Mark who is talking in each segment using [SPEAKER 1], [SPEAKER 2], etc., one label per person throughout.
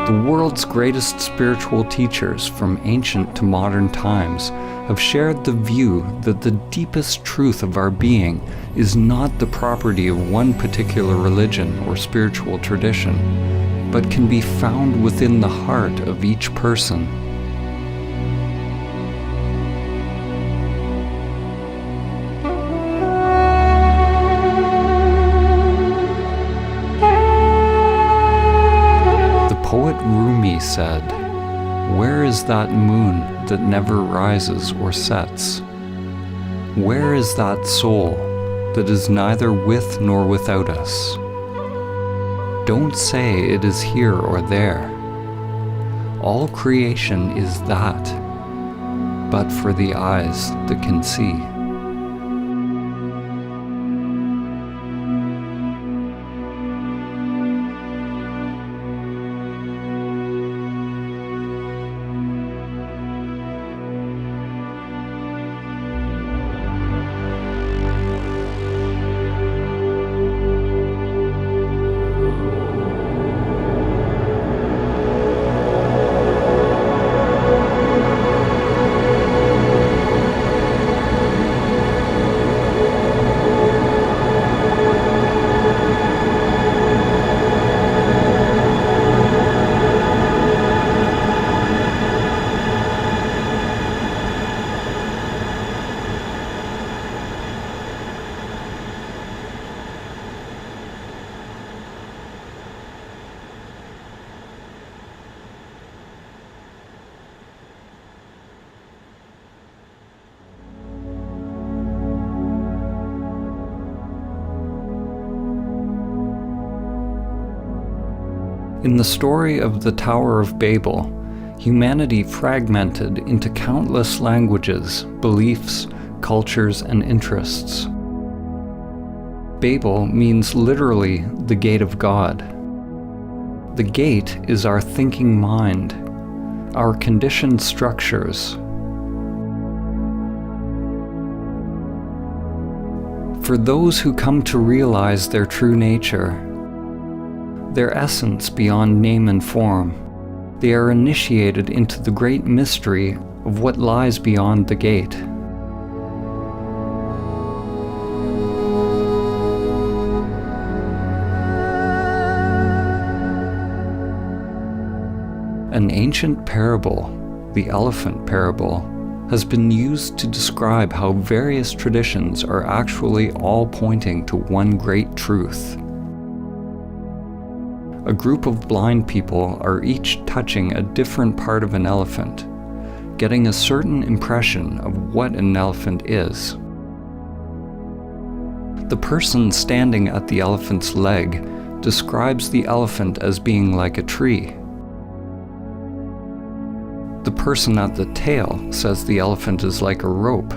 [SPEAKER 1] The world's greatest spiritual teachers from ancient to modern times have shared the view that the deepest truth of our being is not the property of one particular religion or spiritual tradition, but can be found within the heart of each person. The poet Rumi said, "Where is that moon that never rises or sets? Where is that soul that is neither with nor without us? Don't say it is here or there. All creation is that, but for the eyes that can see." In the story of the Tower of Babel, humanity fragmented into countless languages, beliefs, cultures, and interests. Babel means literally the gate of God. The gate is our thinking mind, our conditioned structures. For those who come to realize their true nature, their essence beyond name and form, they are initiated into the great mystery of what lies beyond the gate. An ancient parable, the elephant parable, has been used to describe how various traditions are actually all pointing to one great truth. A group of blind people are each touching a different part of an elephant, getting a certain impression of what an elephant is. The person standing at the elephant's leg describes the elephant as being like a tree. The person at the tail says the elephant is like a rope.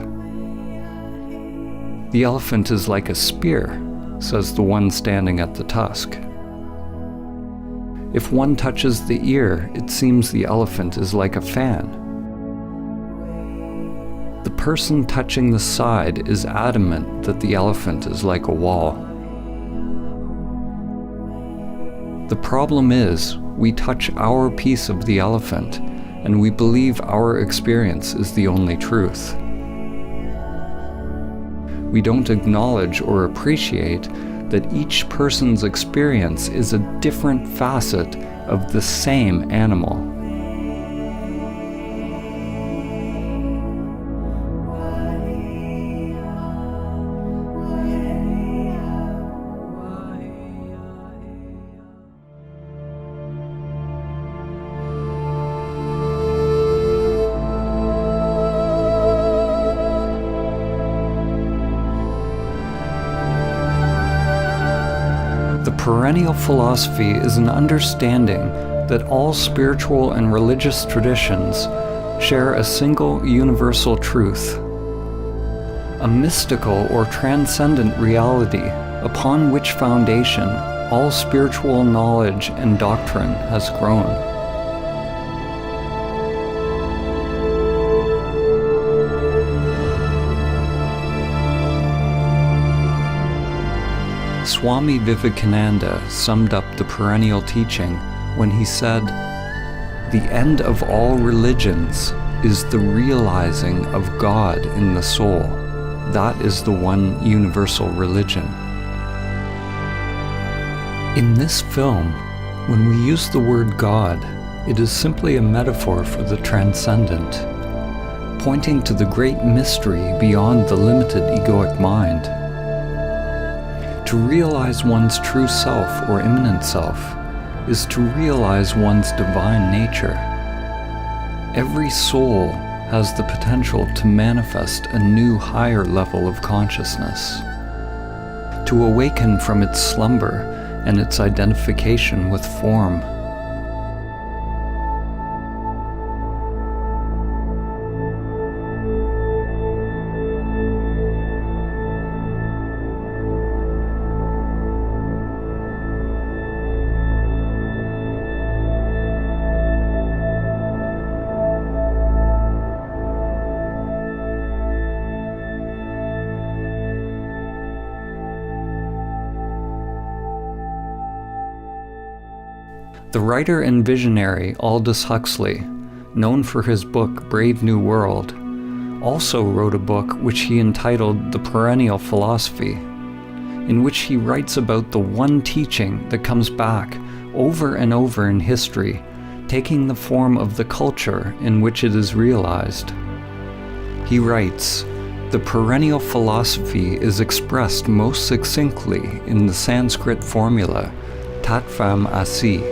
[SPEAKER 1] The elephant is like a spear, says the one standing at the tusk. If one touches the ear, it seems the elephant is like a fan. The person touching the side is adamant that the elephant is like a wall. The problem is, we touch our piece of the elephant, and we believe our experience is the only truth. We don't acknowledge or appreciate that each person's experience is a different facet of the same animal. The perennial philosophy is an understanding that all spiritual and religious traditions share a single universal truth, a mystical or transcendent reality upon which foundation all spiritual knowledge and doctrine has grown. Swami Vivekananda summed up the perennial teaching when he said, The end of all religions is the realizing of God in the soul. That is the one universal religion. In this film, when we use the word God, it is simply a metaphor for the transcendent, pointing to the great mystery beyond the limited egoic mind. To realize one's true self or immanent self is to realize one's divine nature. Every soul has the potential to manifest a new higher level of consciousness, to awaken from its slumber and its identification with form. The writer and visionary Aldous Huxley, known for his book Brave New World, also wrote a book which he entitled The Perennial Philosophy, in which he writes about the one teaching that comes back over and over in history, taking the form of the culture in which it is realized. He writes, "The perennial philosophy is expressed most succinctly in the Sanskrit formula, Tat Tvam Asi,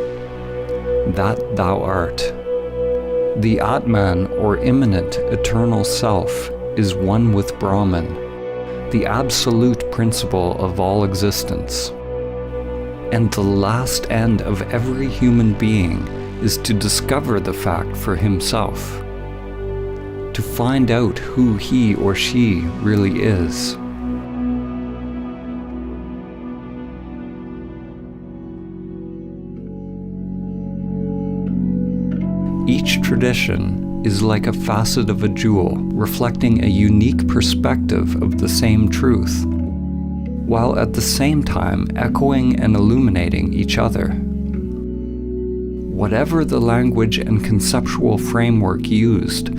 [SPEAKER 1] that thou art. The Atman, or immanent eternal self, is one with Brahman, the absolute principle of all existence. And the last end of every human being is to discover the fact for himself, to find out who he or she really is." Each tradition is like a facet of a jewel, reflecting a unique perspective of the same truth, while at the same time echoing and illuminating each other. Whatever the language and conceptual framework used,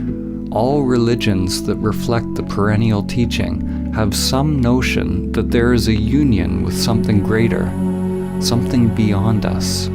[SPEAKER 1] all religions that reflect the perennial teaching have some notion that there is a union with something greater, something beyond us.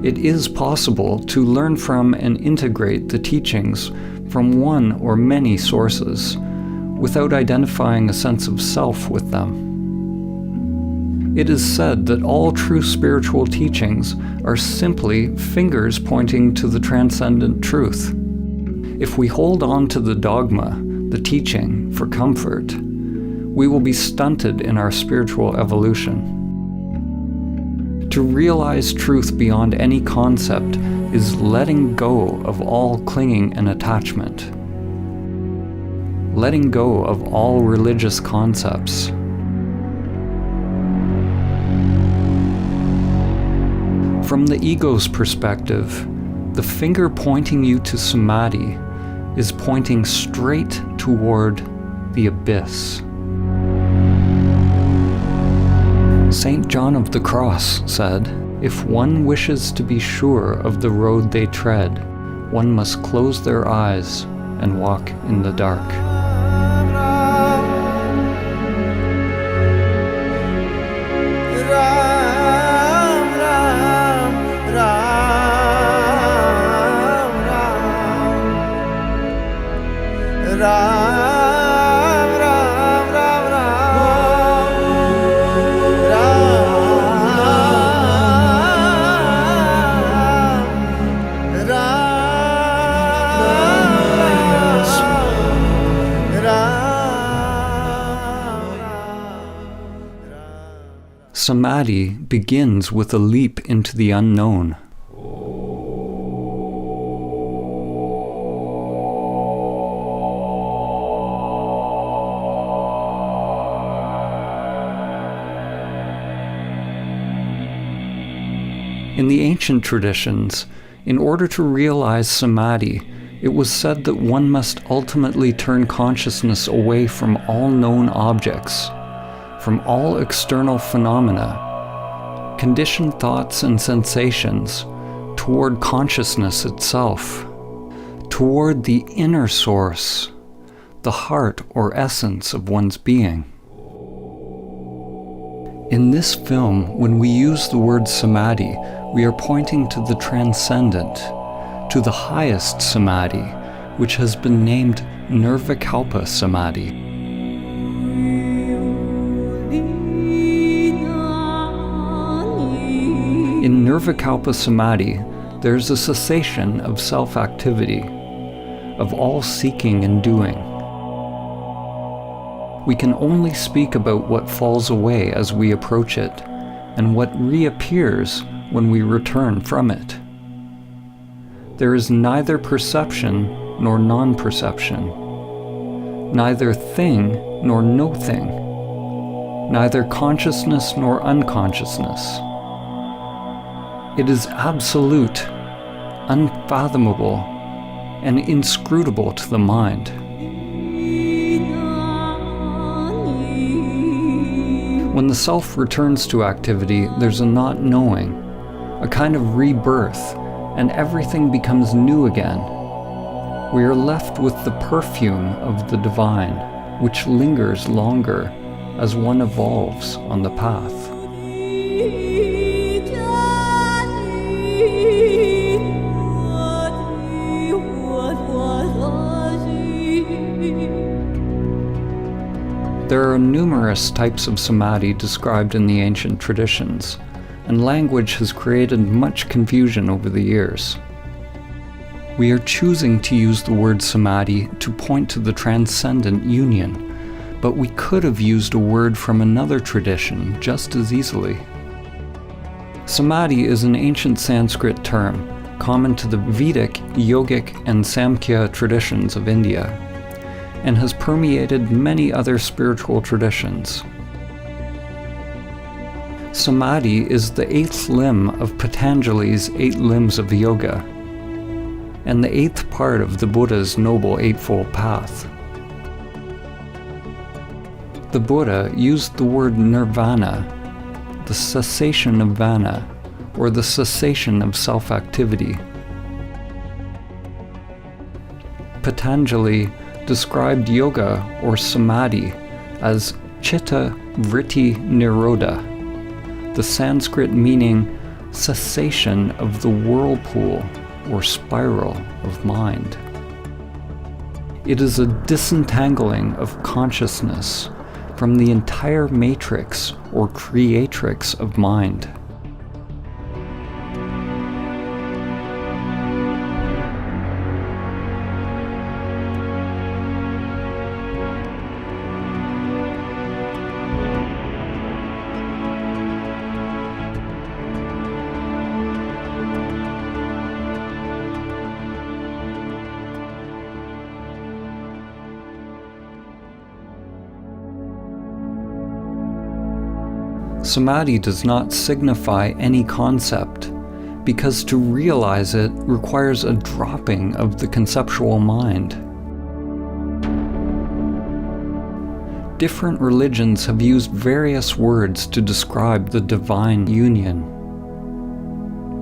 [SPEAKER 1] It is possible to learn from and integrate the teachings from one or many sources without identifying a sense of self with them. It is said that all true spiritual teachings are simply fingers pointing to the transcendent truth. If we hold on to the dogma, the teaching, for comfort, we will be stunted in our spiritual evolution. To realize truth beyond any concept is letting go of all clinging and attachment, letting go of all religious concepts. From the ego's perspective, the finger pointing you to Samadhi is pointing straight toward the abyss. St. John of the Cross said, "If one wishes to be sure of the road they tread, one must close their eyes and walk in the dark." Samadhi begins with a leap into the unknown. In the ancient traditions, in order to realize Samadhi, it was said that one must ultimately turn consciousness away from all known objects, from all external phenomena, conditioned thoughts and sensations, toward consciousness itself, toward the inner source, the heart or essence of one's being. In this film, when we use the word Samadhi, we are pointing to the transcendent, to the highest Samadhi, which has been named Nirvikalpa Samadhi. In Nirvikalpa Samadhi, there is a cessation of self-activity, of all seeking and doing. We can only speak about what falls away as we approach it, and what reappears when we return from it. There is neither perception nor non-perception, neither thing nor no thing, neither consciousness nor unconsciousness. It is absolute, unfathomable, and inscrutable to the mind. When the self returns to activity, there's a not knowing, a kind of rebirth, and everything becomes new again. We are left with the perfume of the divine, which lingers longer as one evolves on the path. There are numerous types of samadhi described in the ancient traditions, and language has created much confusion over the years. We are choosing to use the word samadhi to point to the transcendent union, but we could have used a word from another tradition just as easily. Samadhi is an ancient Sanskrit term common to the Vedic, Yogic, and Samkhya traditions of India, and has permeated many other spiritual traditions. Samadhi is the 8th limb of Patanjali's 8 limbs of yoga, and the 8th part of the Buddha's Noble Eightfold Path. The Buddha used the word nirvana, the cessation of vana, or the cessation of self-activity. Patanjali described yoga or samadhi as chitta vritti nirodha, the Sanskrit meaning cessation of the whirlpool or spiral of mind. It is a disentangling of consciousness from the entire matrix or creatrix of mind. Samadhi does not signify any concept, because to realize it requires a dropping of the conceptual mind. Different religions have used various words to describe the divine union.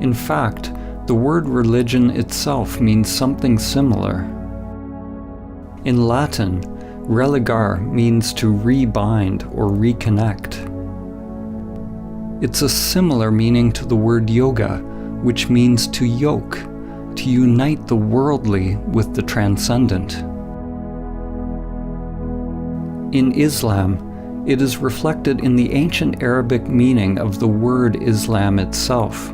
[SPEAKER 1] In fact, the word religion itself means something similar. In Latin, religare means to rebind or reconnect. It's a similar meaning to the word yoga, which means to yoke, to unite the worldly with the transcendent. In Islam, it is reflected in the ancient Arabic meaning of the word Islam itself,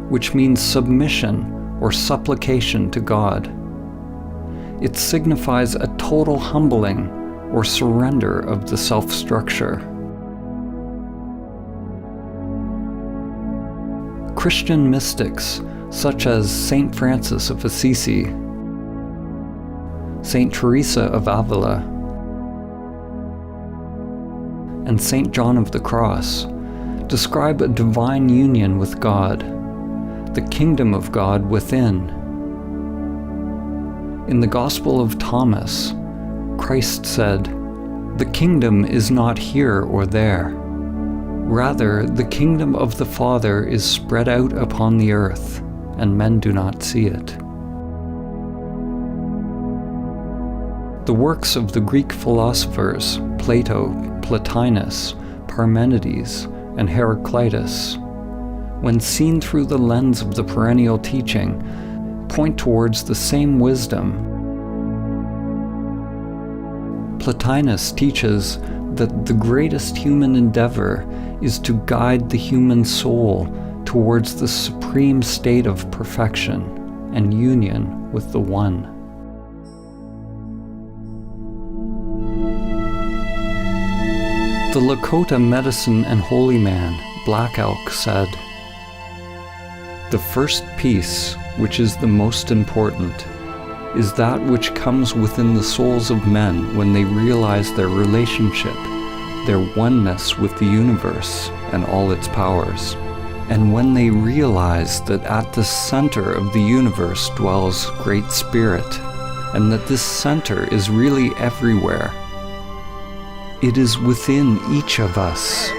[SPEAKER 1] which means submission or supplication to God. It signifies a total humbling or surrender of the self-structure. Christian mystics such as Saint Francis of Assisi, Saint Teresa of Avila, and Saint John of the Cross describe a divine union with God, the kingdom of God within. In the Gospel of Thomas, Christ said, "The kingdom is not here or there. Rather, the kingdom of the Father is spread out upon the earth, and men do not see it." The works of the Greek philosophers Plato, Plotinus, Parmenides, and Heraclitus, when seen through the lens of the perennial teaching, point towards the same wisdom. Plotinus teaches that the greatest human endeavor is to guide the human soul towards the supreme state of perfection and union with the One. The Lakota medicine and holy man, Black Elk, said, "The first peace, which is the most important, is that which comes within the souls of men when they realize their relationship, their oneness with the universe and all its powers, and when they realize that at the center of the universe dwells Great Spirit, and that this center is really everywhere. It is within each of us."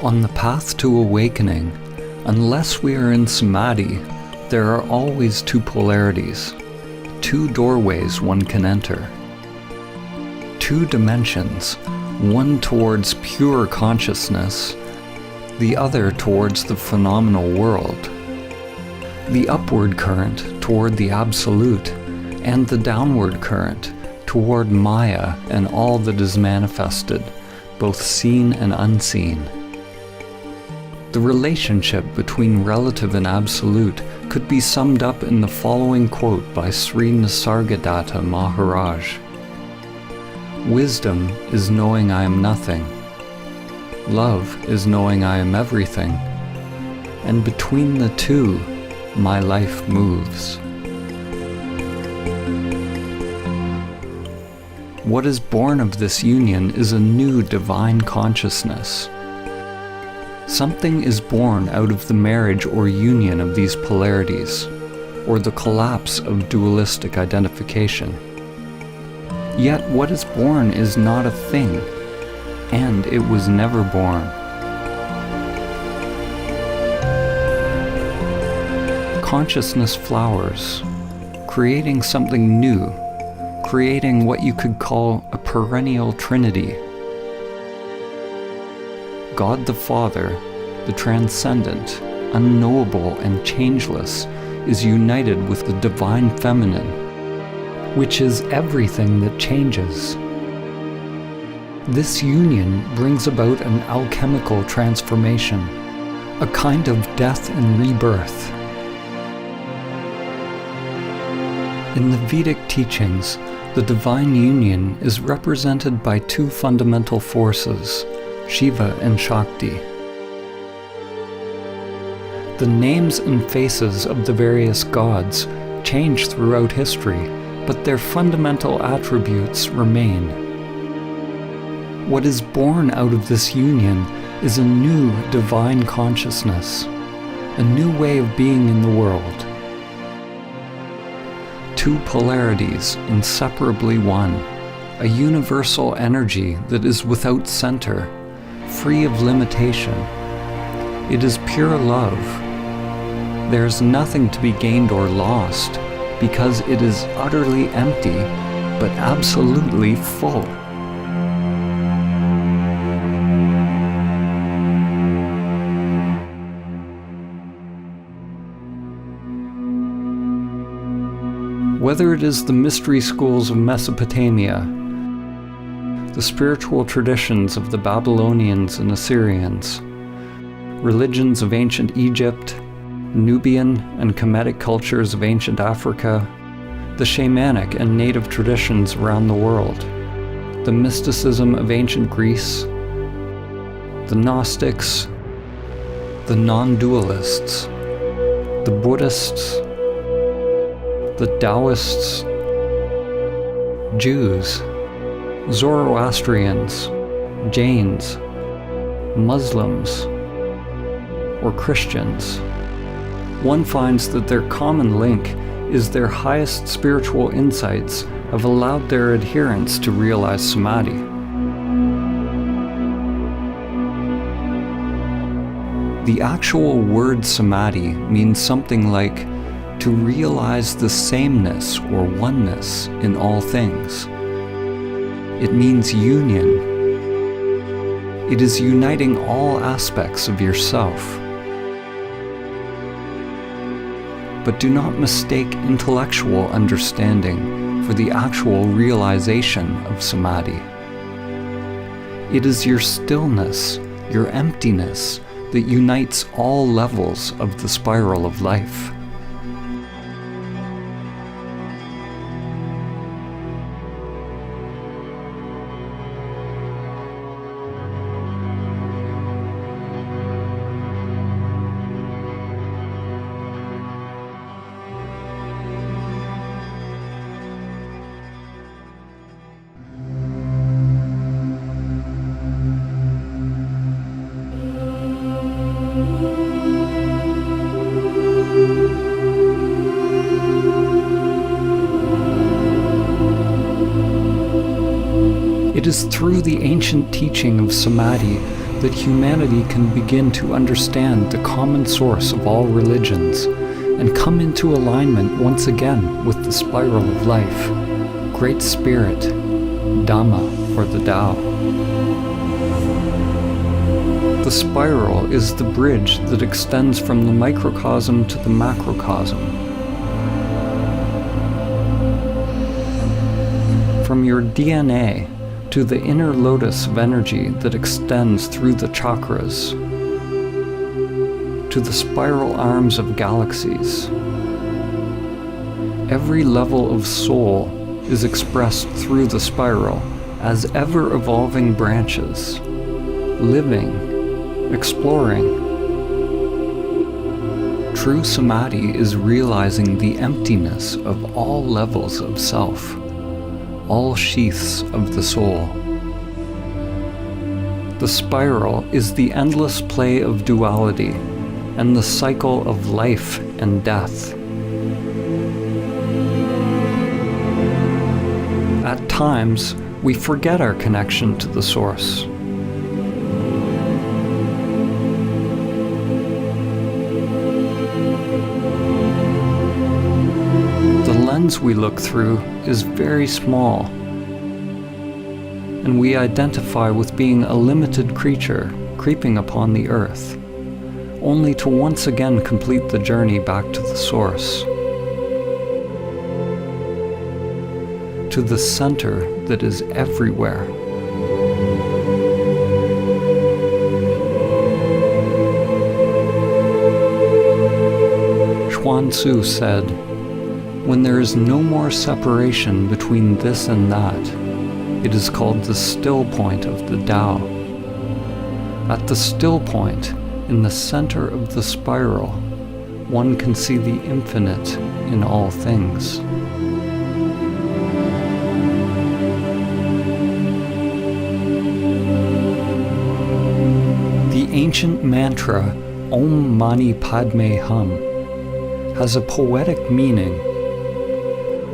[SPEAKER 1] On the path to awakening, unless we are in Samadhi, there are always two polarities, two doorways one can enter. Two dimensions, one towards pure consciousness, the other towards the phenomenal world. The upward current toward the Absolute, and the downward current toward Maya and all that is manifested, both seen and unseen. The relationship between relative and absolute could be summed up in the following quote by Sri Nisargadatta Maharaj. "Wisdom is knowing I am nothing. Love is knowing I am everything. And between the two, my life moves." What is born of this union is a new divine consciousness. Something is born out of the marriage or union of these polarities, or the collapse of dualistic identification. Yet what is born is not a thing, and it was never born. Consciousness flowers, creating something new, creating what you could call a perennial trinity. God the Father, the transcendent, unknowable and changeless, is united with the divine feminine, which is everything that changes. This union brings about an alchemical transformation, a kind of death and rebirth. In the Vedic teachings, the divine union is represented by two fundamental forces, Shiva and Shakti. The names and faces of the various gods change throughout history, but their fundamental attributes remain. What is born out of this union is a new divine consciousness, a new way of being in the world. Two polarities inseparably one, a universal energy that is without center, free of limitation. It is pure love. There is nothing to be gained or lost, because it is utterly empty, but absolutely full. Whether it is the mystery schools of Mesopotamia, the spiritual traditions of the Babylonians and Assyrians, religions of ancient Egypt, Nubian and Kemetic cultures of ancient Africa, the shamanic and native traditions around the world, the mysticism of ancient Greece, the Gnostics, the non-dualists, the Buddhists, the Taoists, Jews, Zoroastrians, Jains, Muslims, or Christians, one finds that their common link is their highest spiritual insights have allowed their adherents to realize Samadhi. The actual word Samadhi means something like to realize the sameness or oneness in all things. It means union. It is uniting all aspects of yourself. But do not mistake intellectual understanding for the actual realization of Samadhi. It is your stillness, your emptiness, that unites all levels of the spiral of life. It is through the ancient teaching of Samadhi that humanity can begin to understand the common source of all religions and come into alignment once again with the spiral of life, Great Spirit, Dhamma, or the Tao. The spiral is the bridge that extends from the microcosm to the macrocosm. From your DNA to the inner lotus of energy that extends through the chakras, to the spiral arms of galaxies. Every level of soul is expressed through the spiral as ever-evolving branches, living, exploring. True Samadhi is realizing the emptiness of all levels of self, all sheaths of the soul. The spiral is the endless play of duality and the cycle of life and death. At times, we forget our connection to the source. The lens we look through is very small, and we identify with being a limited creature creeping upon the earth, only to once again complete the journey back to the source, to the center that is everywhere. Chuan Tzu said, "When there is no more separation between this and that, it is called the still point of the Tao. At the still point, in the center of the spiral, one can see the infinite in all things." The ancient mantra Om Mani Padme Hum has a poetic meaning.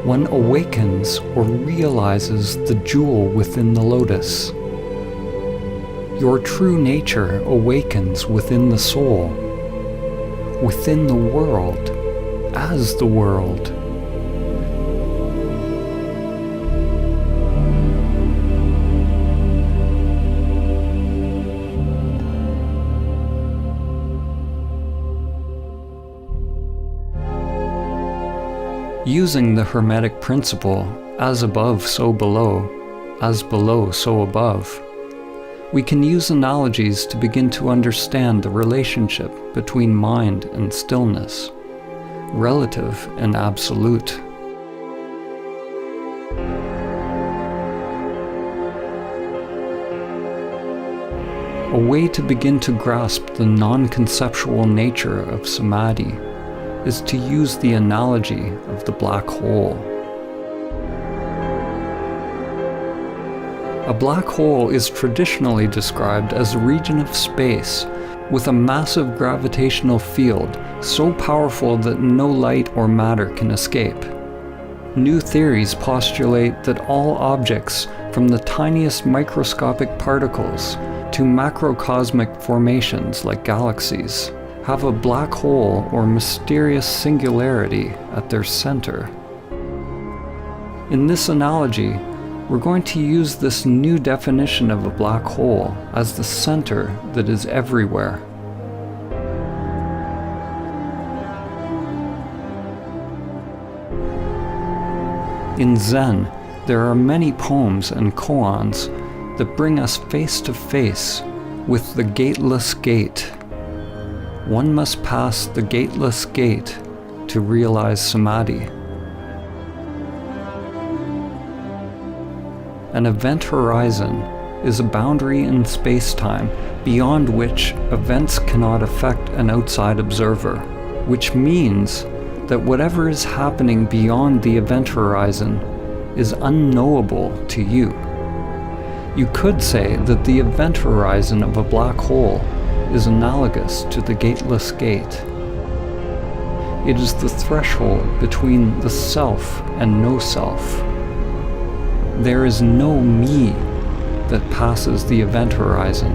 [SPEAKER 1] One awakens or realizes the jewel within the lotus. Your true nature awakens within the soul, within the world, as the world. Using the Hermetic principle, as above, so below, as below, so above, we can use analogies to begin to understand the relationship between mind and stillness, relative and absolute. A way to begin to grasp the non-conceptual nature of Samadhi is to use the analogy of the black hole. A black hole is traditionally described as a region of space with a massive gravitational field so powerful that no light or matter can escape. New theories postulate that all objects, from the tiniest microscopic particles to macrocosmic formations like galaxies, have a black hole or mysterious singularity at their center. In this analogy, we're going to use this new definition of a black hole as the center that is everywhere. In Zen, there are many poems and koans that bring us face to face with the gateless gate. One must pass the gateless gate to realize Samadhi. An event horizon is a boundary in space-time beyond which events cannot affect an outside observer, which means that whatever is happening beyond the event horizon is unknowable to you. You could say that the event horizon of a black hole is analogous to the gateless gate. It is the threshold between the self and no self. There is no me that passes the event horizon.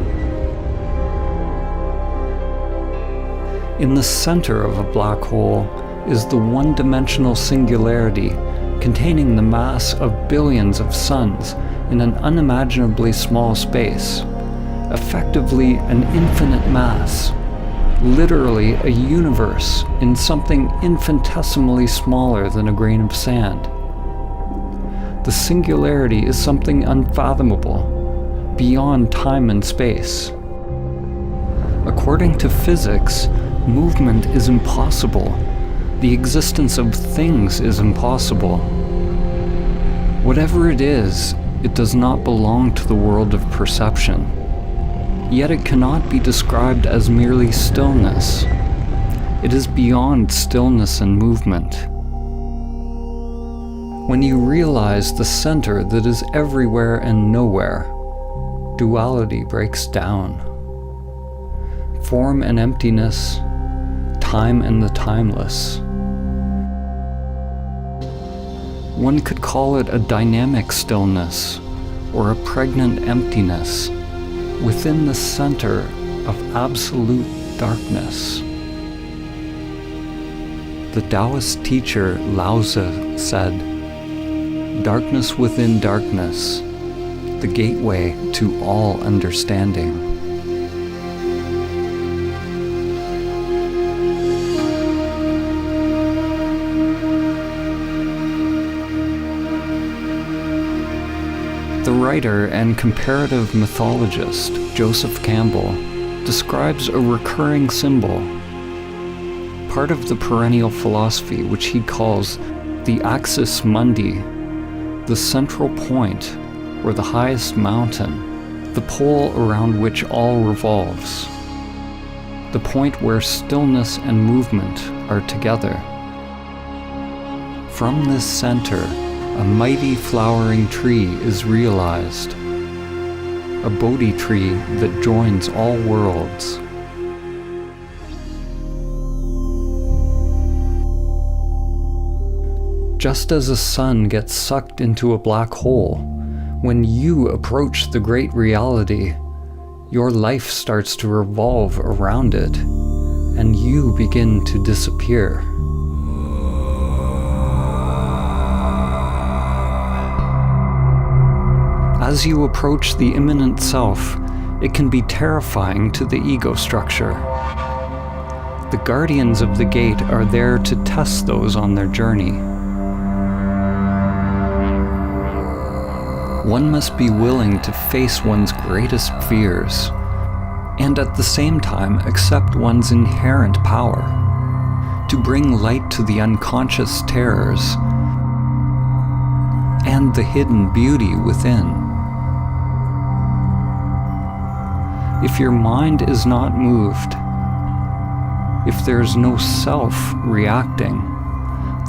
[SPEAKER 1] In the center of a black hole is the one-dimensional singularity containing the mass of billions of suns in an unimaginably small space, effectively an infinite mass, literally a universe in something infinitesimally smaller than a grain of sand. The singularity is something unfathomable, beyond time and space. According to physics, movement is impossible. The existence of things is impossible. Whatever it is, it does not belong to the world of perception. Yet it cannot be described as merely stillness. It is beyond stillness and movement. When you realize the center that is everywhere and nowhere, duality breaks down. Form and emptiness, time and the timeless. One could call it a dynamic stillness or a pregnant emptiness within the center of absolute darkness. The Taoist teacher Lao Tzu said, "Darkness within darkness, the gateway to all understanding." The writer and comparative mythologist Joseph Campbell describes a recurring symbol, part of the perennial philosophy which he calls the axis mundi, the central point or the highest mountain, the pole around which all revolves, the point where stillness and movement are together. From this center, a mighty flowering tree is realized, a Bodhi tree that joins all worlds. Just as a sun gets sucked into a black hole, when you approach the great reality, your life starts to revolve around it, and you begin to disappear. As you approach the immanent self, it can be terrifying to the ego structure. The guardians of the gate are there to test those on their journey. one must be willing to face one's greatest fears, and at the same time accept one's inherent power, to bring light to the unconscious terrors and the hidden beauty within. If your mind is not moved, if there's no self reacting,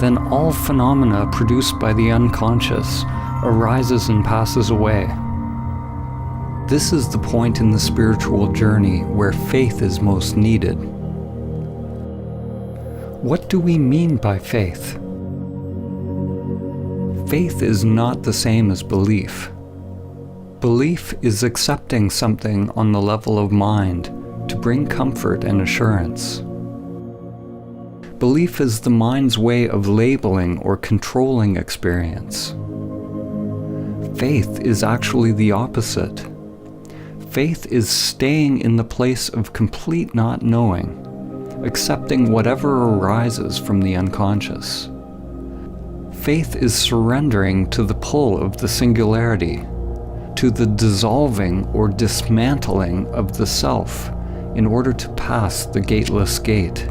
[SPEAKER 1] then all phenomena produced by the unconscious arises and passes away. This is the point in the spiritual journey where faith is most needed. What do we mean by faith? Faith is not the same as belief. Belief is accepting something on the level of mind to bring comfort and assurance. Belief is the mind's way of labeling or controlling experience. Faith is actually the opposite. Faith is staying in the place of complete not knowing, accepting whatever arises from the unconscious. Faith is surrendering to the pull of the singularity, to the dissolving or dismantling of the self in order to pass the gateless gate.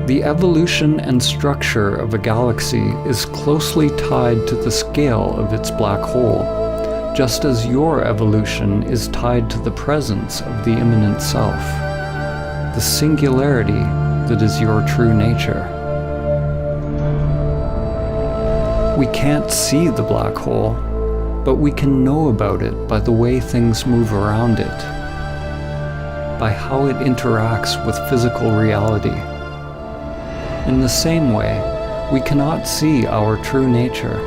[SPEAKER 1] The evolution and structure of a galaxy is closely tied to the scale of its black hole, just as your evolution is tied to the presence of the immanent self, the singularity that is your true nature. We can't see the black hole, but we can know about it by the way things move around it, by how it interacts with physical reality. In the same way, we cannot see our true nature.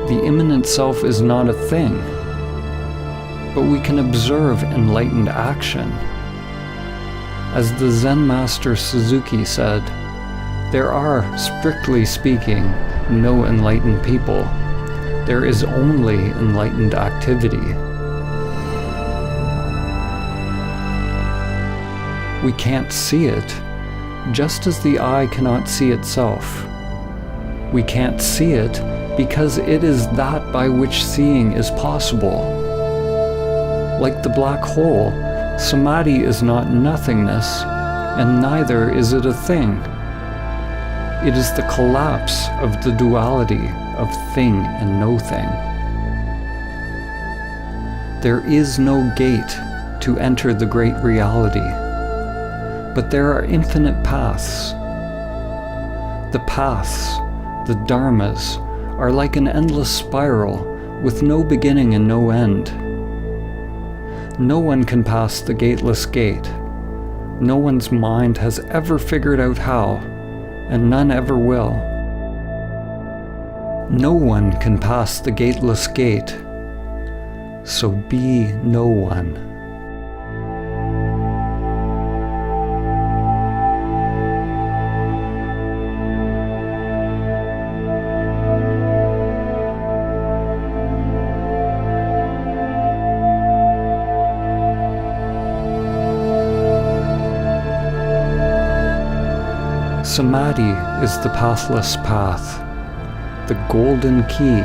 [SPEAKER 1] The immanent self is not a thing, but we can observe enlightened action. As the Zen master Suzuki said, there are, strictly speaking, no enlightened people. There is only enlightened activity. We can't see it, just as the eye cannot see itself. We can't see it because it is that by which seeing is possible. Like the black hole, Samadhi is not nothingness, and neither is it a thing. It is the collapse of the duality of thing and no thing. There is no gate to enter the great reality, but there are infinite paths. The paths, the dharmas, are like an endless spiral with no beginning and no end. No one can pass the gateless gate. No one's mind has ever figured out how, and none ever will. No one can pass the gateless gate, so be no one. Samadhi is the pathless path, the golden key.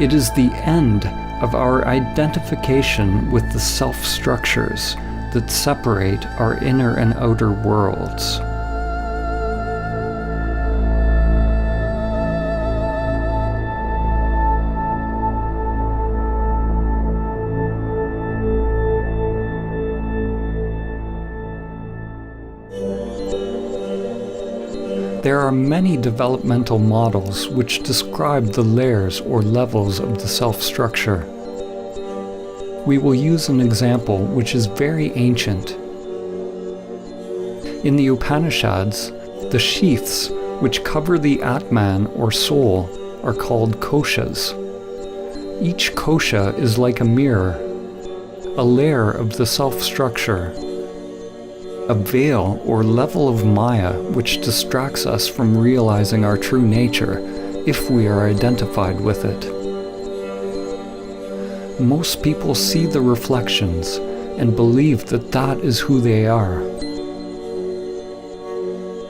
[SPEAKER 1] It is the end of our identification with the self-structures that separate our inner and outer worlds. There are many developmental models which describe the layers or levels of the self-structure. We will use an example which is very ancient. In the Upanishads, the sheaths which cover the Atman or soul are called koshas. Each kosha is like a mirror, a layer of the self-structure, a veil or level of Maya which distracts us from realizing our true nature if we are identified with it. Most people see the reflections and believe that that is who they are.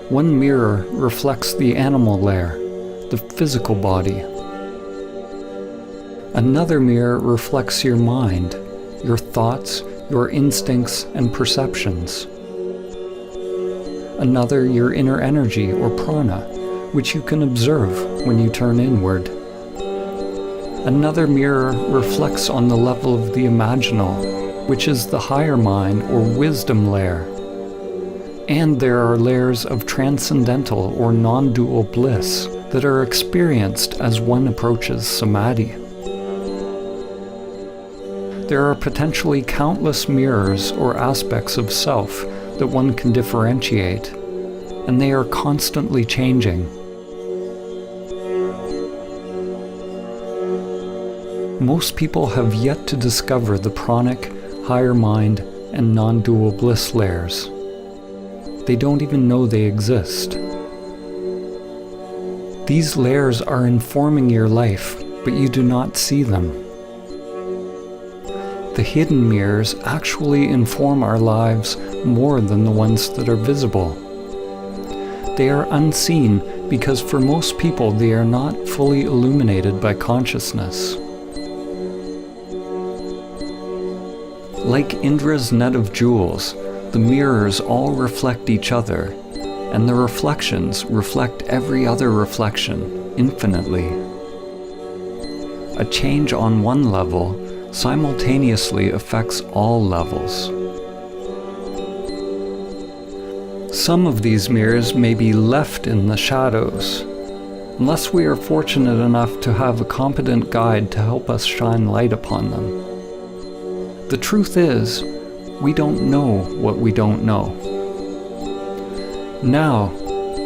[SPEAKER 1] One mirror reflects the animal layer, the physical body. Another mirror reflects your mind, your thoughts, your instincts and perceptions. Another, your inner energy or prana, which you can observe when you turn inward. Another mirror reflects on the level of the imaginal, which is the higher mind or wisdom layer. And there are layers of transcendental or non-dual bliss that are experienced as one approaches Samadhi. There are potentially countless mirrors or aspects of self that one can differentiate, and they are constantly changing. Most people have yet to discover the pranic, higher mind, and non-dual bliss layers. They don't even know they exist. These layers are informing your life, but you do not see them. The hidden mirrors actually inform our lives more than the ones that are visible. They are unseen because for most people they are not fully illuminated by consciousness. Like Indra's net of jewels, the mirrors all reflect each other, and the reflections reflect every other reflection infinitely. A change on one level simultaneously affects all levels. Some of these mirrors may be left in the shadows, unless we are fortunate enough to have a competent guide to help us shine light upon them. The truth is, we don't know what we don't know. Now,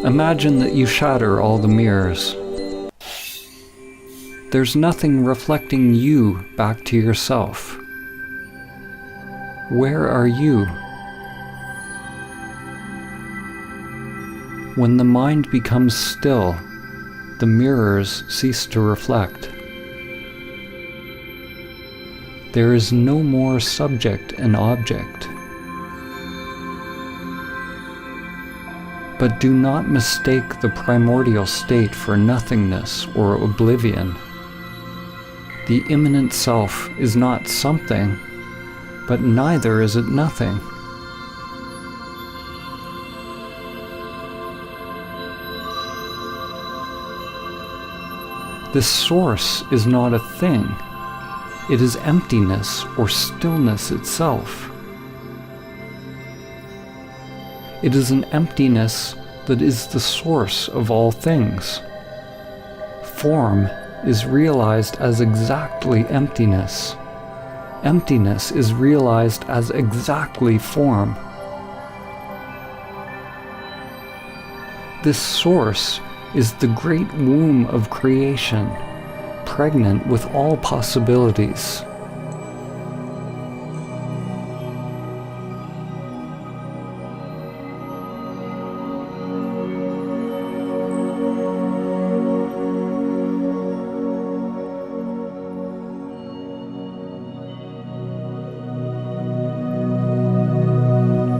[SPEAKER 1] imagine that you shatter all the mirrors. There's nothing reflecting you back to yourself. Where are you? When the mind becomes still, the mirrors cease to reflect. There is no more subject and object. But do not mistake the primordial state for nothingness or oblivion. The immanent self is not something, but neither is it nothing. This source is not a thing. It is emptiness or stillness itself. It is an emptiness that is the source of all things. Form is realized as exactly emptiness. Emptiness is realized as exactly form. This source is the great womb of creation, pregnant with all possibilities.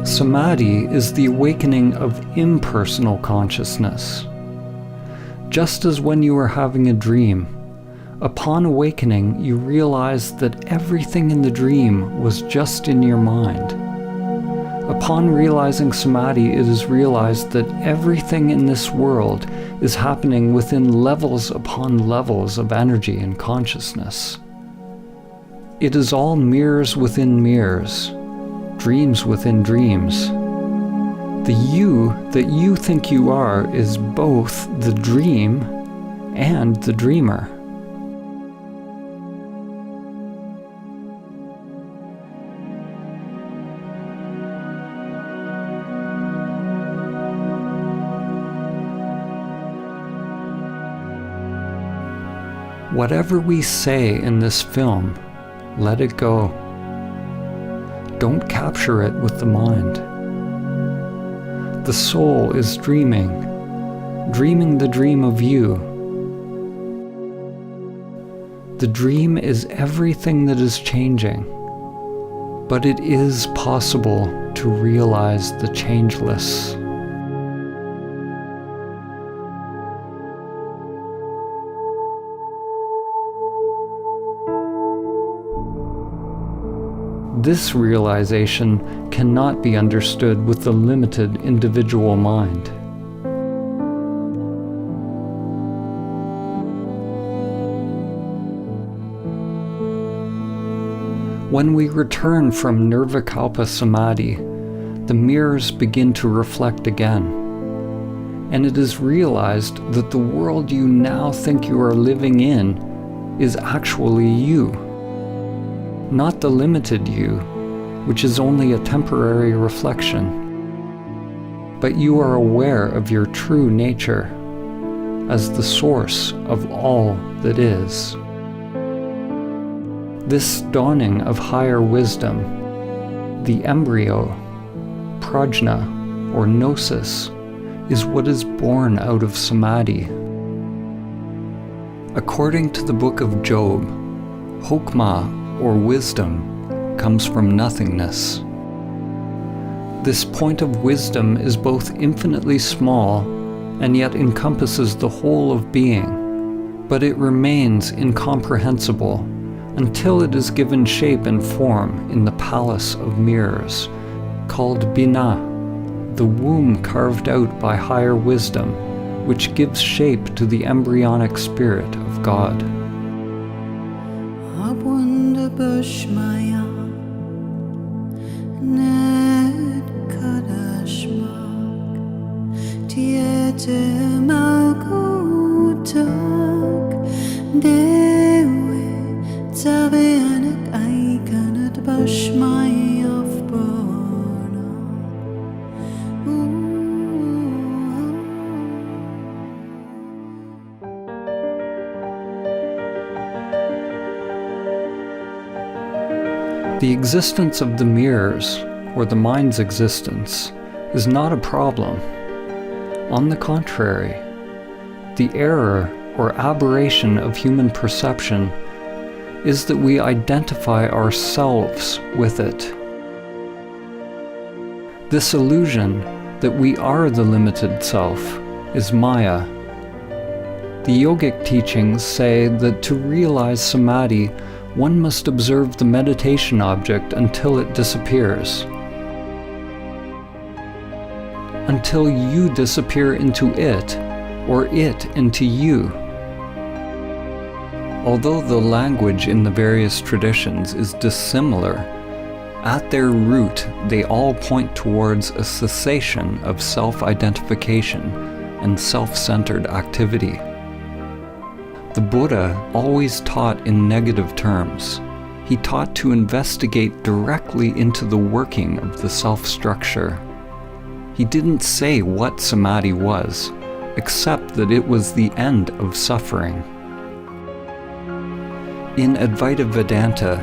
[SPEAKER 1] Samadhi is the awakening of impersonal consciousness. Just as when you are having a dream, upon awakening you realize that everything in the dream was just in your mind. Upon realizing Samadhi, it is realized that everything in this world is happening within levels upon levels of energy and consciousness. It is all mirrors within mirrors, dreams within dreams. The you that you think you are is both the dream and the dreamer. Whatever we say in this film, let it go. Don't capture it with the mind. The soul is dreaming the dream of you. The dream is everything that is changing, but it is possible to realize the changeless. This realization cannot be understood with the limited individual mind. When we return from Nirvikalpa Samadhi, the mirrors begin to reflect again, and it is realized that the world you now think you are living in is actually you. Not the limited you, which is only a temporary reflection, but you are aware of your true nature as the source of all that is. This dawning of higher wisdom, the embryo, prajna, or gnosis, is what is born out of Samadhi. According to the book of Job, Hokmah, or wisdom, comes from nothingness. This point of wisdom is both infinitely small and yet encompasses the whole of being, but it remains incomprehensible until it is given shape and form in the palace of mirrors, called Bina, the womb carved out by higher wisdom, which gives shape to the embryonic spirit of God.
[SPEAKER 2] Bushmaya Ned Kadashmak Tiete Malkutak Dewe Taveanet Aikanat Bushmaya of Bona.
[SPEAKER 1] The existence of the mirrors, or the mind's existence, is not a problem. On the contrary, the error or aberration of human perception is that we identify ourselves with it. This illusion that we are the limited self is Maya. The yogic teachings say that to realize Samadhi, one must observe the meditation object until it disappears. Until you disappear into it, or it into you. Although the language in the various traditions is dissimilar, at their root they all point towards a cessation of self-identification and self-centered activity. The Buddha always taught in negative terms. He taught to investigate directly into the working of the self-structure. He didn't say what Samadhi was, except that it was the end of suffering. In Advaita Vedanta,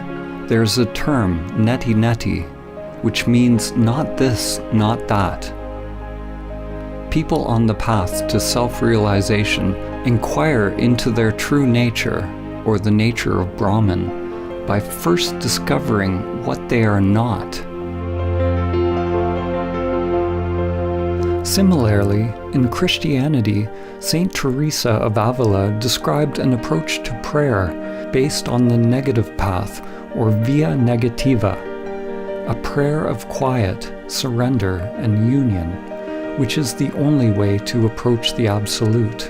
[SPEAKER 1] there's a term, neti neti, which means not this, not that. People on the path to self-realization inquire into their true nature, or the nature of Brahman, by first discovering what they are not. Similarly, in Christianity, Saint Teresa of Avila described an approach to prayer based on the negative path, or via negativa, a prayer of quiet, surrender, and union, which is the only way to approach the Absolute.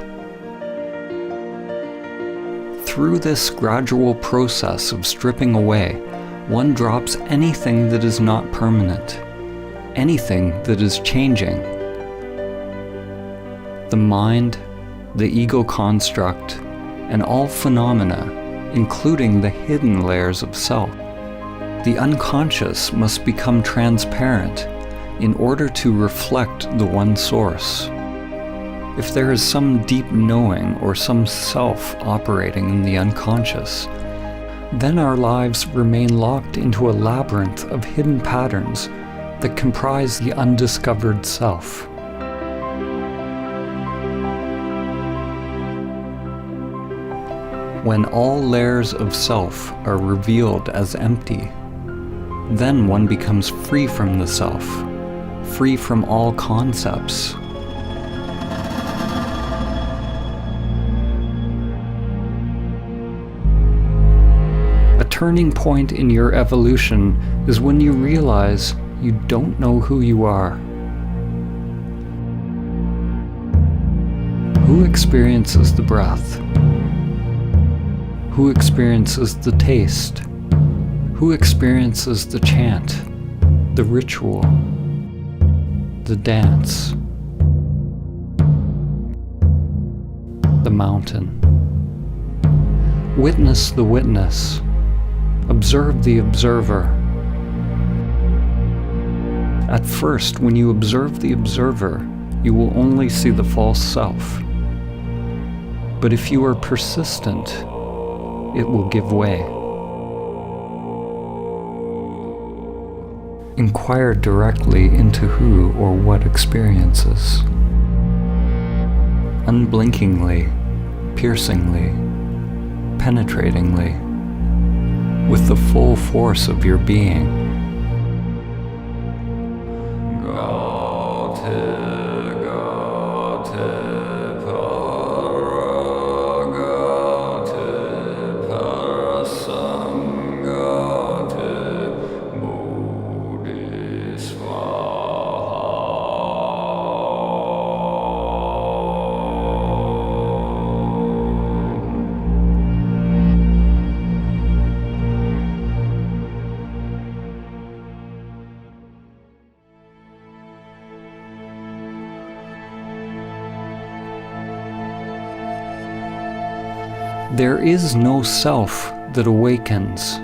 [SPEAKER 1] Through this gradual process of stripping away, one drops anything that is not permanent, anything that is changing. The mind, the ego construct, and all phenomena, including the hidden layers of self. The unconscious must become transparent in order to reflect the one source. If there is some deep knowing or some self operating in the unconscious, then our lives remain locked into a labyrinth of hidden patterns that comprise the undiscovered self. when all layers of self are revealed as empty, then one becomes free from the self, free from all concepts. A turning point in your evolution is when you realize you don't know who you are. Who experiences the breath? Who experiences the taste? Who experiences the chant, the ritual, the dance, the mountain? Witness the witness. Observe the observer. At first, when you observe the observer, you will only see the false self. But if you are persistent, it will give way. Inquire directly into who or what experiences. Unblinkingly, piercingly, penetratingly, with the full force of your being. There is no self that awakens.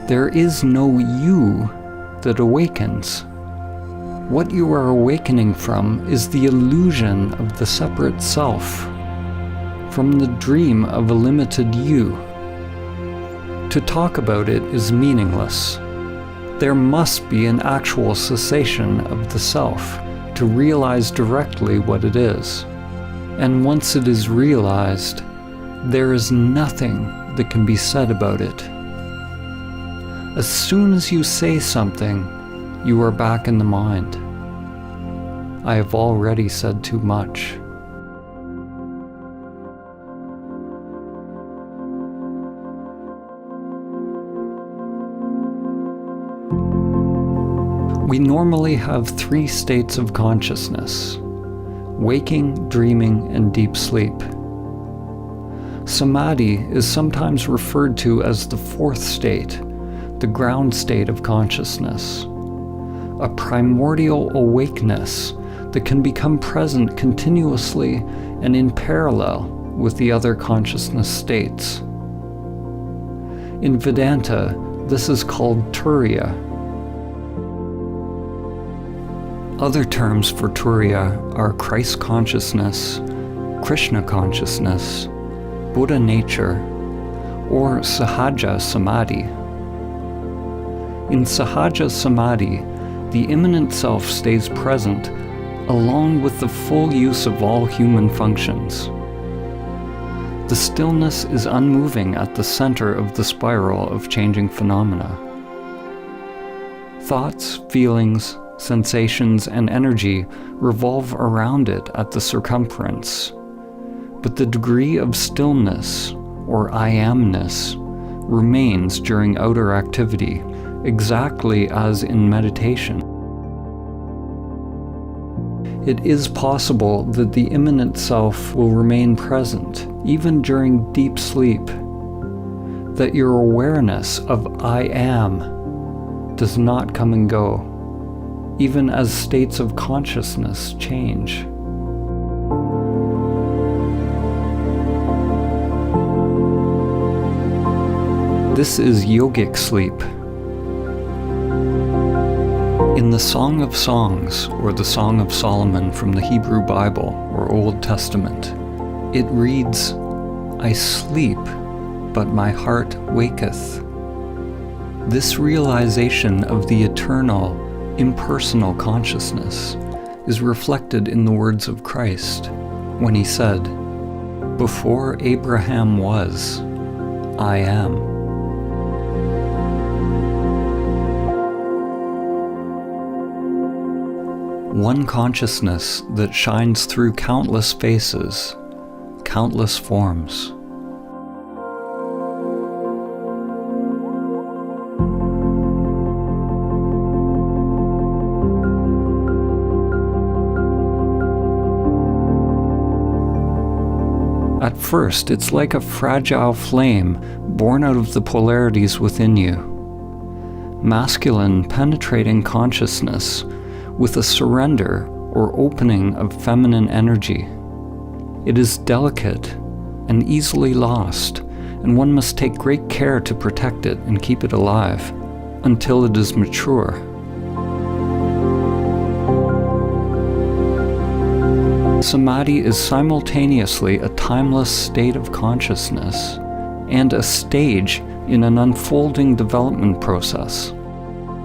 [SPEAKER 1] There is no you that awakens. What you are awakening from is the illusion of the separate self, from the dream of a limited you. To talk about it is meaningless. There must be an actual cessation of the self to realize directly what it is. And once it is realized, there is nothing that can be said about it. As soon as you say something, you are back in the mind. I have already said too much. We normally have 3 states of consciousness: waking, dreaming, and deep sleep. Samadhi is sometimes referred to as the 4th state, the ground state of consciousness, a primordial awakeness that can become present continuously and in parallel with the other consciousness states. In Vedanta, this is called Turiya. Other terms for Turiya are Christ consciousness, Krishna consciousness, Buddha nature, or Sahaja Samadhi. In Sahaja Samadhi, the immanent self stays present along with the full use of all human functions. The stillness is unmoving at the center of the spiral of changing phenomena. Thoughts, feelings, sensations, and energy revolve around it at the circumference. But the degree of stillness, or I amness, remains during outer activity, exactly as in meditation. It is possible that the immanent self will remain present, even during deep sleep, that your awareness of I am does not come and go, even as states of consciousness change. This is yogic sleep. In the Song of Songs, or the Song of Solomon from the Hebrew Bible or Old Testament, it reads, "I sleep, but my heart waketh." This realization of the eternal, impersonal consciousness is reflected in the words of Christ when he said, Before Abraham was, I am. One consciousness that shines through countless faces, countless forms. At first, it's like a fragile flame born out of the polarities within you. Masculine, penetrating consciousness with a surrender or opening of feminine energy. It is delicate and easily lost, and one must take great care to protect it and keep it alive until it is mature. Samadhi is simultaneously a timeless state of consciousness and a stage in an unfolding development process,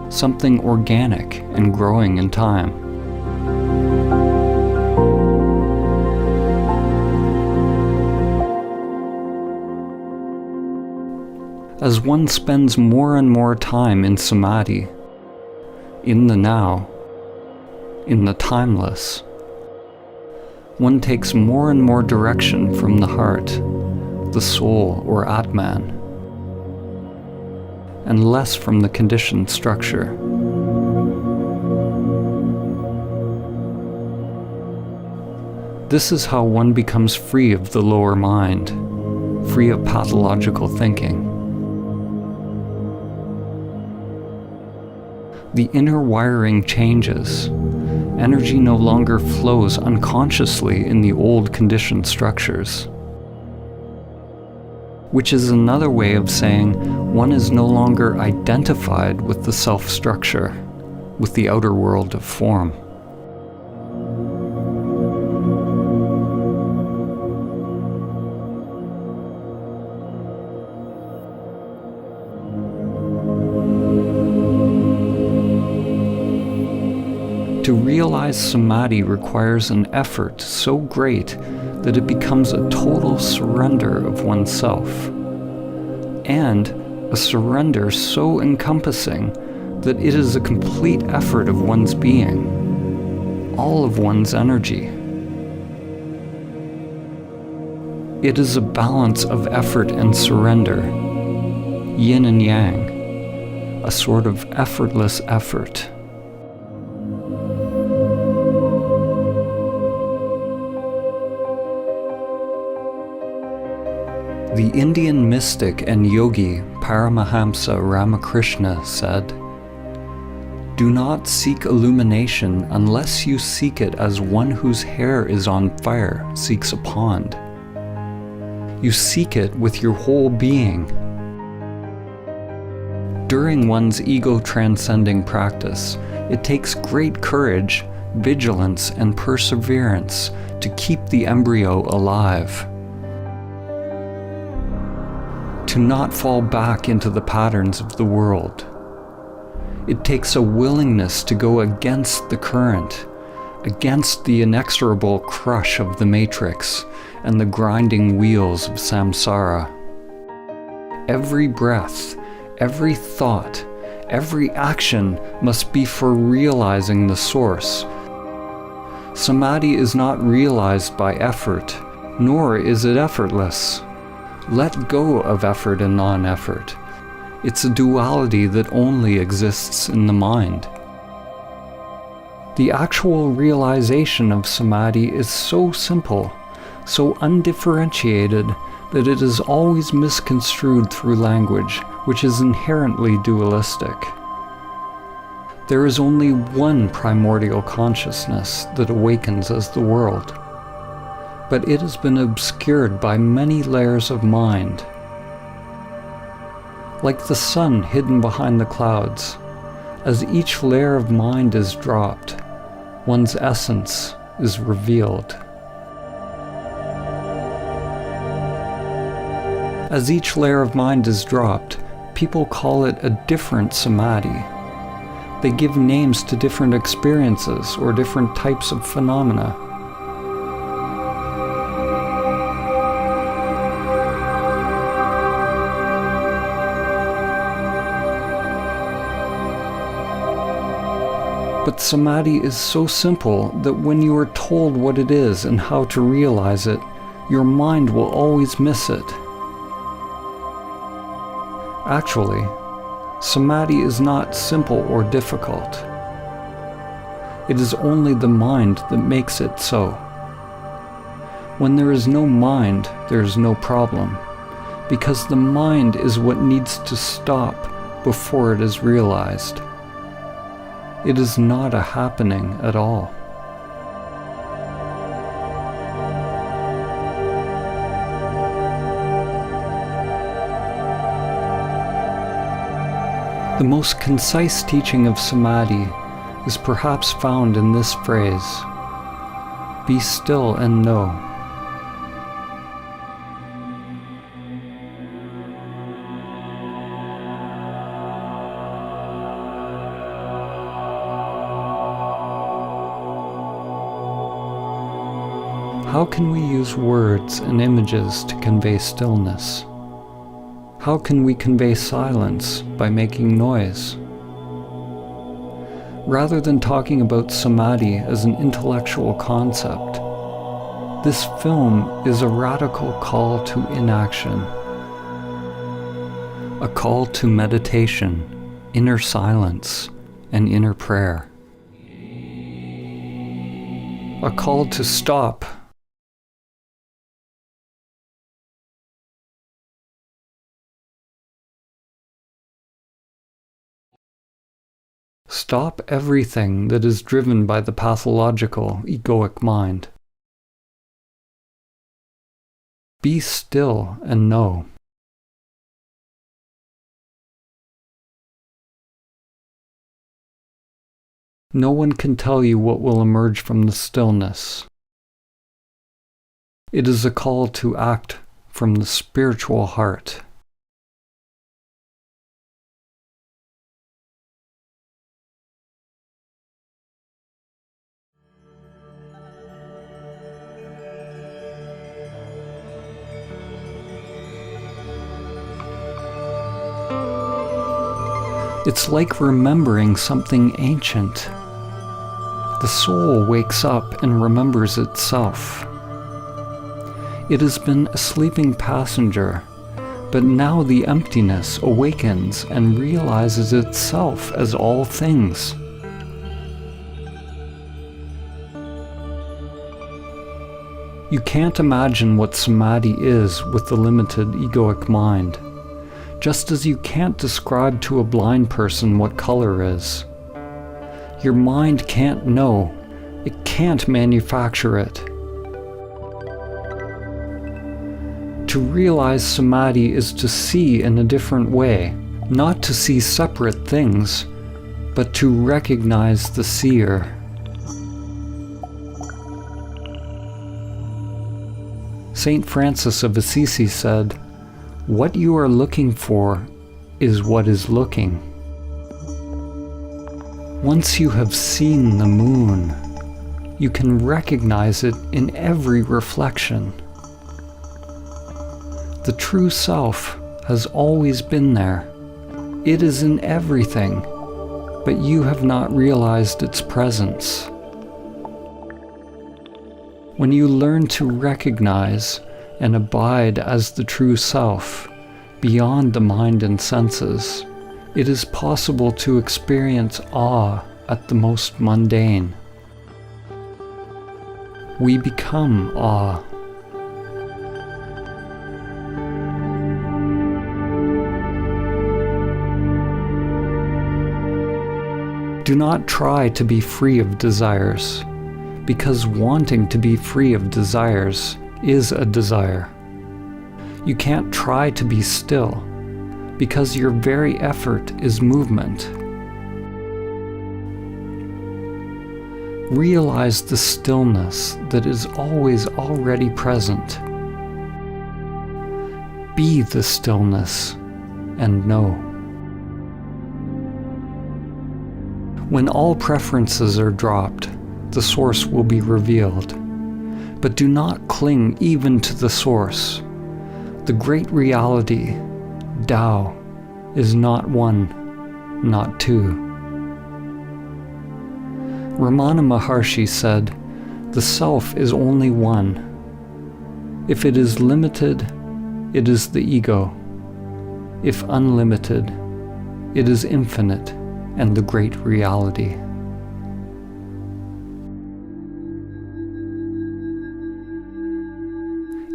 [SPEAKER 1] something organic and growing in time. As one spends more and more time in Samadhi, in the now, in the timeless, one takes more and more direction from the heart, the soul or Atman, and less from the conditioned structure. This is how one becomes free of the lower mind, free of pathological thinking. The inner wiring changes. Energy no longer flows unconsciously in the old conditioned structures. Which is another way of saying one is no longer identified with the self-structure, with the outer world of form. To realize Samadhi requires an effort so great that it becomes a total surrender of oneself, and a surrender so encompassing that it is a complete effort of one's being, all of one's energy. It is a balance of effort and surrender, yin and yang, a sort of effortless effort. The Indian mystic and yogi Paramahamsa Ramakrishna said, "Do not seek illumination unless you seek it as one whose hair is on fire seeks a pond. You seek it with your whole being." During one's ego-transcending practice, it takes great courage, vigilance, and perseverance to keep the embryo alive. To not fall back into the patterns of the world. It takes a willingness to go against the current, against the inexorable crush of the matrix and the grinding wheels of samsara. Every breath, every thought, every action must be for realizing the source. Samadhi is not realized by effort, nor is it effortless. Let go of effort and non-effort. It's a duality that only exists in the mind. The actual realization of Samadhi is so simple, so undifferentiated, that it is always misconstrued through language, which is inherently dualistic. There is only one primordial consciousness that awakens as the world, but it has been obscured by many layers of mind. Like the sun hidden behind the clouds, as each layer of mind is dropped, one's essence is revealed. As each layer of mind is dropped, people call it a different Samadhi. They give names to different experiences or different types of phenomena. But Samadhi is so simple that when you are told what it is and how to realize it, your mind will always miss it. Actually, Samadhi is not simple or difficult. It is only the mind that makes it so. When there is no mind, there is no problem, because the mind is what needs to stop before it is realized. It is not a happening at all. The most concise teaching of Samadhi is perhaps found in this phrase: be still and know. How can we use words and images to convey stillness? How can we convey silence by making noise? Rather than talking about Samadhi as an intellectual concept, this film is a radical call to inaction, a call to meditation, inner silence, and inner prayer, a call to stop. Stop everything that is driven by the pathological, egoic mind. Be still and know. No one can tell you what will emerge from the stillness. It is a call to act from the spiritual heart. It's like remembering something ancient. The soul wakes up and remembers itself. It has been a sleeping passenger, but now the emptiness awakens and realizes itself as all things. You can't imagine what Samadhi is with the limited egoic mind, just as you can't describe to a blind person what color is. Your mind can't know. It can't manufacture it. To realize Samadhi is to see in a different way, not to see separate things, but to recognize the seer. Saint Francis of Assisi said, "What you are looking for is what is looking." Once you have seen the moon, you can recognize it in every reflection. The true self has always been there. It is in everything, but you have not realized its presence. When you learn to recognize and abide as the true self, beyond the mind and senses, it is possible to experience awe at the most mundane. We become awe. Do not try to be free of desires, because wanting to be free of desires is a desire. You can't try to be still, because your very effort is movement. Realize the stillness that is always already present. Be the stillness and know. When all preferences are dropped, the source will be revealed. But do not cling even to the source. The great reality, Tao, is not one, not two. Ramana Maharshi said, "The self is only one. If it is limited, it is the ego. If unlimited, it is infinite and the great reality."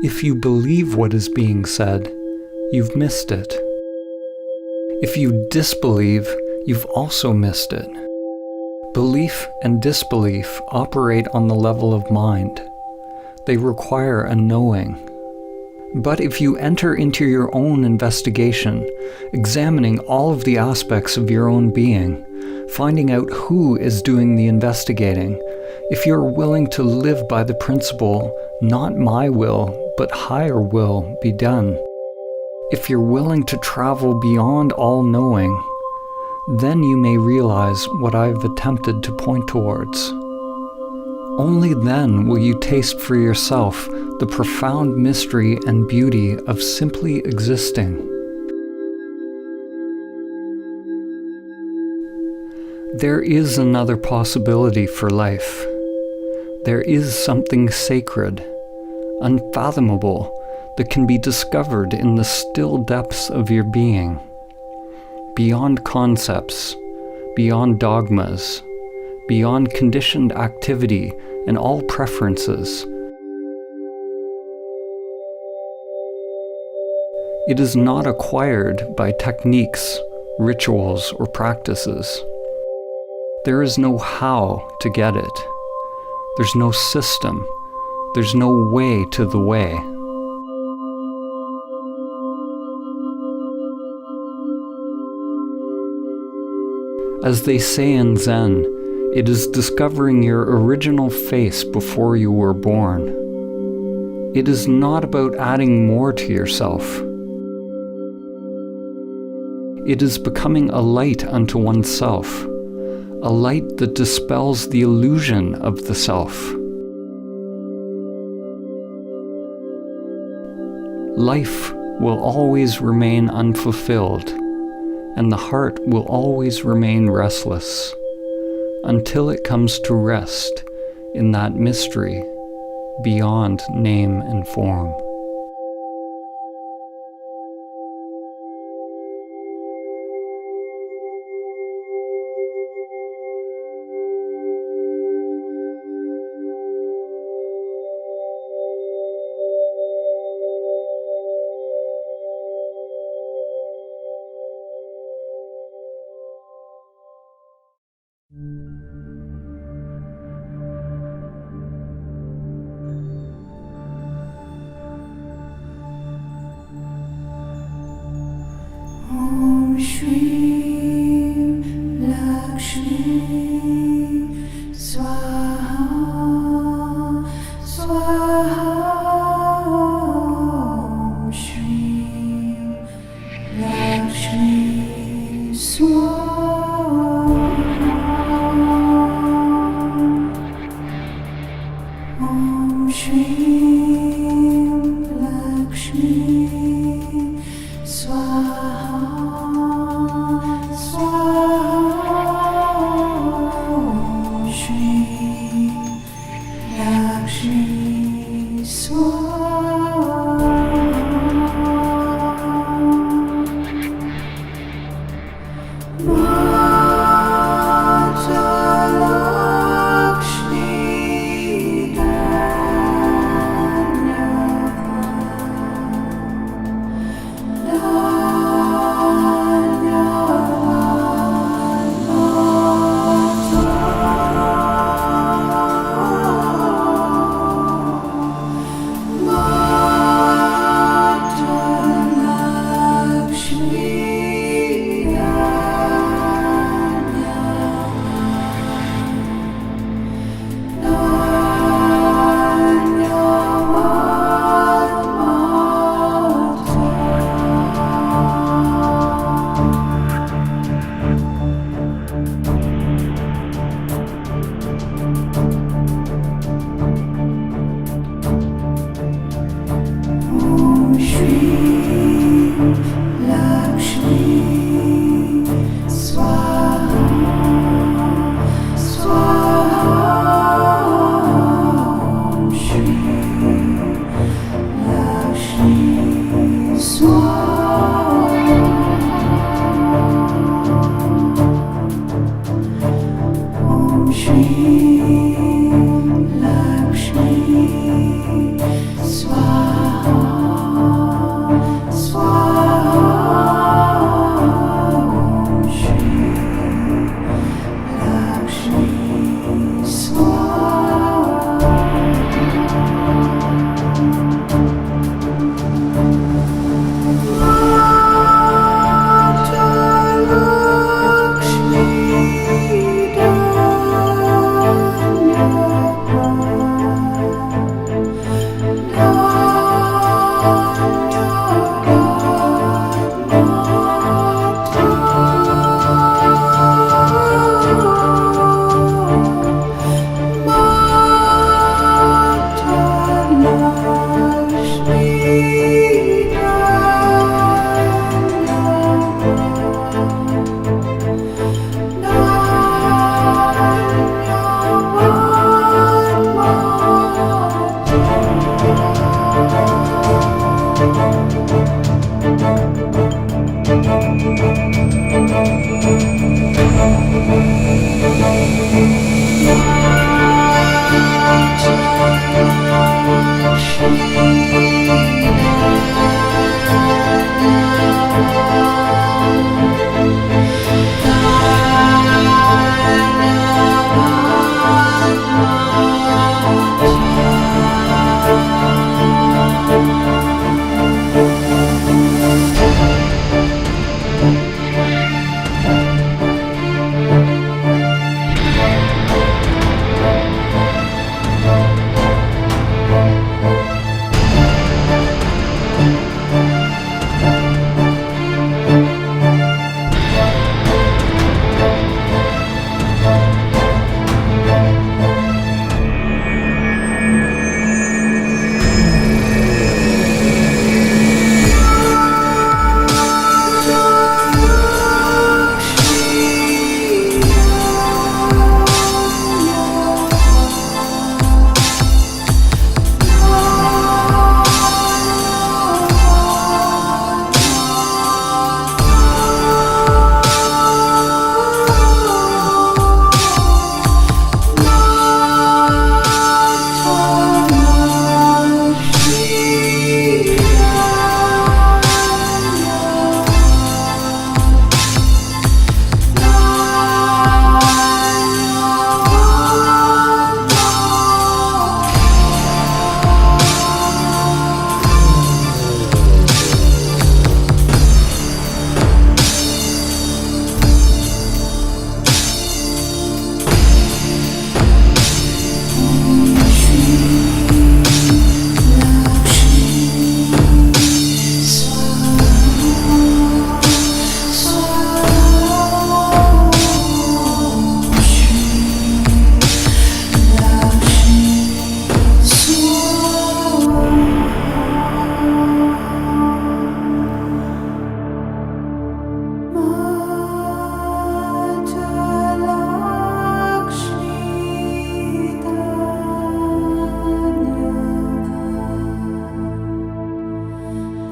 [SPEAKER 1] If you believe what is being said, you've missed it. If you disbelieve, you've also missed it. Belief and disbelief operate on the level of mind. They require a knowing. But if you enter into your own investigation, examining all of the aspects of your own being, finding out who is doing the investigating, if you're willing to live by the principle, "Not my will, but higher will be done," if you're willing to travel beyond all knowing, then you may realize what I've attempted to point towards. Only then will you taste for yourself the profound mystery and beauty of simply existing. There is another possibility for life. There is something sacred, unfathomable, that can be discovered in the still depths of your being, beyond concepts, beyond dogmas, beyond conditioned activity and all preferences. It is not acquired by techniques, rituals, or practices. There is no how to get it. There's no system. There's no way to the way. As they say in Zen, it is discovering your original face before you were born. It is not about adding more to yourself. It is becoming a light unto oneself, a light that dispels the illusion of the self. Life will always remain unfulfilled, and the heart will always remain restless, until it comes to rest in that mystery beyond name and form.
[SPEAKER 2] Om Shri Lakshmi Swaha Swaha. Om Shri Lakshmi Swaha. Om Shri Lakshmi Swaha.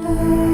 [SPEAKER 2] Om